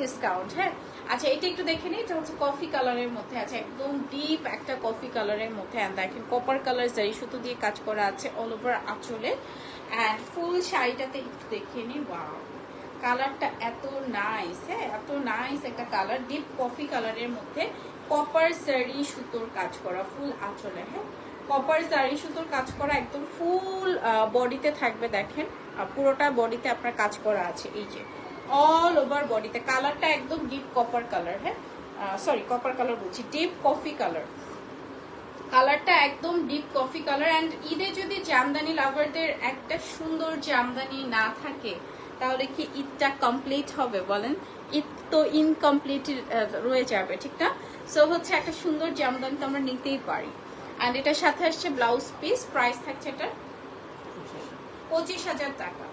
Discount. হ্যাঁ, আচ্ছা এটা একটু দেখে নিই। এটা হচ্ছে কফি কালারের মধ্যে আছে, একদম ডিপ একটা কফি কালারের মধ্যে। অ্যান্ড দেখেন কপার কালার জারি সুতো দিয়ে কাজ করা আছে অল ওভার আঁচলে। অ্যান্ড ফুল শাড়িটাতে একটু দেখে নিই। ওয়াও, কালারটা এত নাইস। হ্যাঁ, এত নাইস একটা কালার, ডিপ কফি কালারের মধ্যে কপার জারি সুতোর কাজ করা ফুল আঁচলে। হ্যাঁ, কপার জারি সুতোর কাজ করা একদম ফুল বডিতে থাকবে। দেখেন পুরোটা বডিতে আপনার কাজ করা আছে, এই যে অল ওভার বডিতে। কালারটা একদম ডিপ কপার কালার। হ্যাঁ, সরি কপার কালার বলছি, ডিপ কফি কালার। কালারটা একদম ডিপ কফি কালার। অ্যান্ড ঈদে যদি জামদানি লাভারদের একটা সুন্দর জামদানি না থাকে তাহলে কি ঈদটা কমপ্লিট হবে বলেন? ঈদ তো ইনকমপ্লিট রয়ে যাবে, ঠিক না? সো হচ্ছে একটা সুন্দর জামদানি তো আমরা নিতেই পারি। অ্যান্ড এটার সাথে আসছে ব্লাউজ পিস, প্রাইস থাকছে এটা 25,000 টাকা।